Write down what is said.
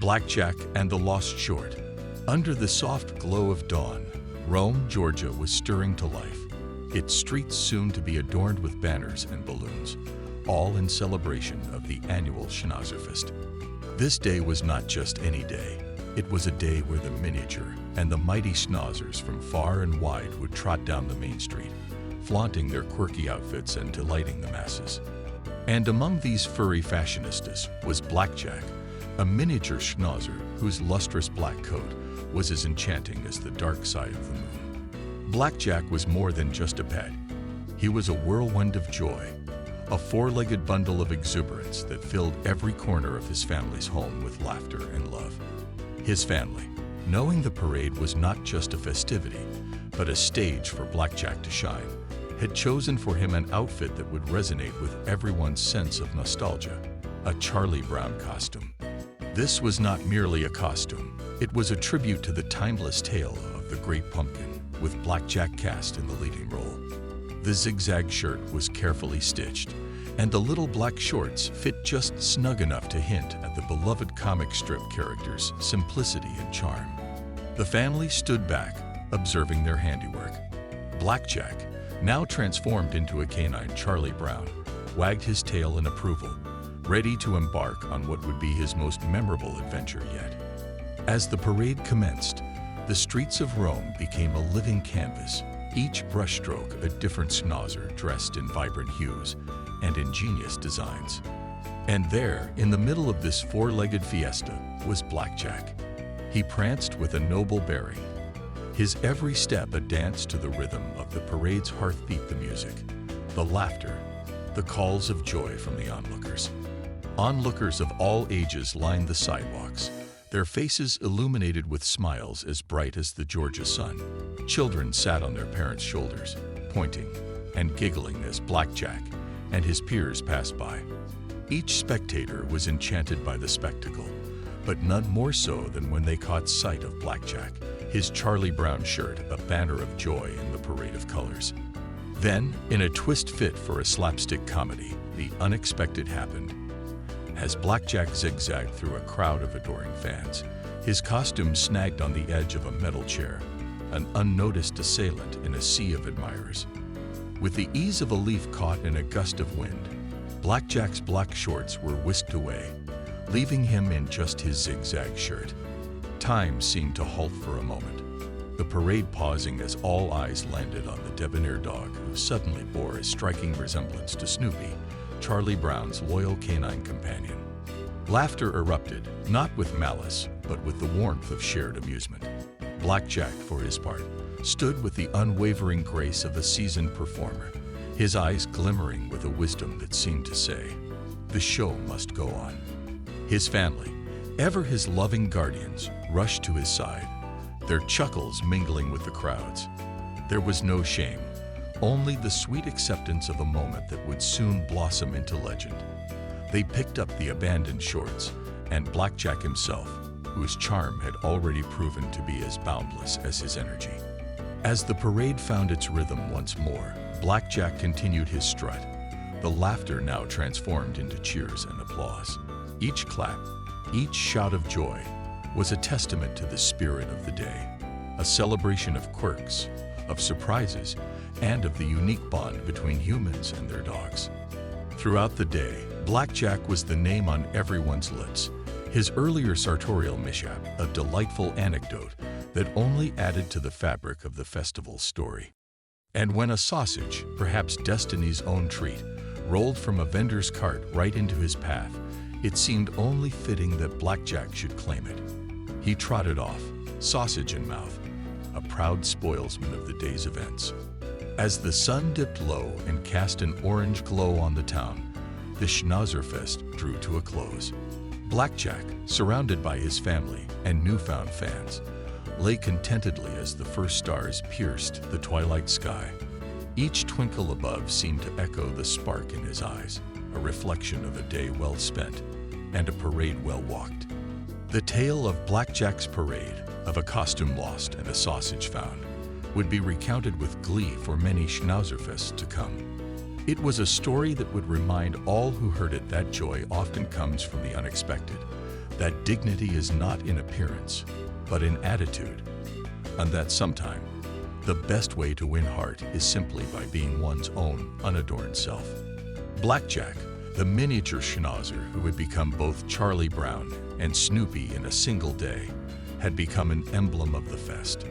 Blackjack and the Lost Short. Under the soft glow of dawn, Rome, Georgia was stirring to life, its streets soon to be adorned with banners and balloons, all in celebration of the annual Schnauzerfest. This day was not just any day. It was a day where the miniature and the mighty schnauzers from far and wide would trot down the main street, flaunting their quirky outfits and delighting the masses. And among these furry fashionistas was Blackjack, a miniature schnauzer whose lustrous black coat was as enchanting as the dark side of the moon. Blackjack was more than just a pet. He was a whirlwind of joy, a four-legged bundle of exuberance that filled every corner of his family's home with laughter and love. His family, knowing the parade was not just a festivity, but a stage for Blackjack to shine, had chosen for him an outfit that would resonate with everyone's sense of nostalgia, a Charlie Brown costume. This was not merely a costume. It was a tribute to the timeless tale of the Great Pumpkin, with Blackjack cast in the leading role. The zigzag shirt was carefully stitched, and the little black shorts fit just snug enough to hint at the beloved comic strip character's simplicity and charm. The family stood back, observing their handiwork. Blackjack, now transformed into a canine Charlie Brown, wagged his tail in approval, ready to embark on what would be his most memorable adventure yet. As the parade commenced, the streets of Rome became a living canvas, each brushstroke a different schnauzer dressed in vibrant hues and ingenious designs. And there, in the middle of this four-legged fiesta, was Blackjack. He pranced with a noble bearing, his every step a dance to the rhythm of the parade's heartbeat, the music, the laughter, the calls of joy from the onlookers. Onlookers of all ages lined the sidewalks, their faces illuminated with smiles as bright as the Georgia sun. Children sat on their parents' shoulders, pointing and giggling as Blackjack and his peers passed by. Each spectator was enchanted by the spectacle, but none more so than when they caught sight of Blackjack, his Charlie Brown shirt a banner of joy in the parade of colors. Then, in a twist fit for a slapstick comedy, the unexpected happened. As Blackjack zigzagged through a crowd of adoring fans, his costume snagged on the edge of a metal chair, an unnoticed assailant in a sea of admirers. With the ease of a leaf caught in a gust of wind, Blackjack's black shorts were whisked away, leaving him in just his zigzag shirt. Time seemed to halt for a moment, the parade pausing as all eyes landed on the debonair dog who suddenly bore a striking resemblance to Snoopy, Charlie Brown's loyal canine companion. Laughter erupted, not with malice, but with the warmth of shared amusement. Blackjack, for his part, stood with the unwavering grace of a seasoned performer, his eyes glimmering with a wisdom that seemed to say, "The show must go on." His family, ever his loving guardians, rushed to his side, their chuckles mingling with the crowd's. There was no shame, only the sweet acceptance of a moment that would soon blossom into legend. They picked up the abandoned shorts, and Blackjack himself, whose charm had already proven to be as boundless as his energy. As the parade found its rhythm once more, Blackjack continued his strut, the laughter now transformed into cheers and applause. Each clap, each shout of joy, was a testament to the spirit of the day, a celebration of quirks, of surprises, and of the unique bond between humans and their dogs. Throughout the day, Blackjack was the name on everyone's lips, his earlier sartorial mishap a delightful anecdote that only added to the fabric of the festival's story. And when a sausage, perhaps destiny's own treat, rolled from a vendor's cart right into his path, it seemed only fitting that Blackjack should claim it. He trotted off, sausage in mouth, a proud spoilsman of the day's events. As the sun dipped low and cast an orange glow on the town, the Schnauzerfest drew to a close. Blackjack, surrounded by his family and newfound fans, lay contentedly as the first stars pierced the twilight sky. Each twinkle above seemed to echo the spark in his eyes, a reflection of a day well spent and a parade well walked. The tale of Blackjack's parade, of a costume lost and a sausage found, would be recounted with glee for many Schnauzerfests to come. It was a story that would remind all who heard it that joy often comes from the unexpected, that dignity is not in appearance, but in attitude, and that sometime, the best way to win heart is simply by being one's own unadorned self. Blackjack, the miniature Schnauzer who had become both Charlie Brown and Snoopy in a single day, had become an emblem of the fest.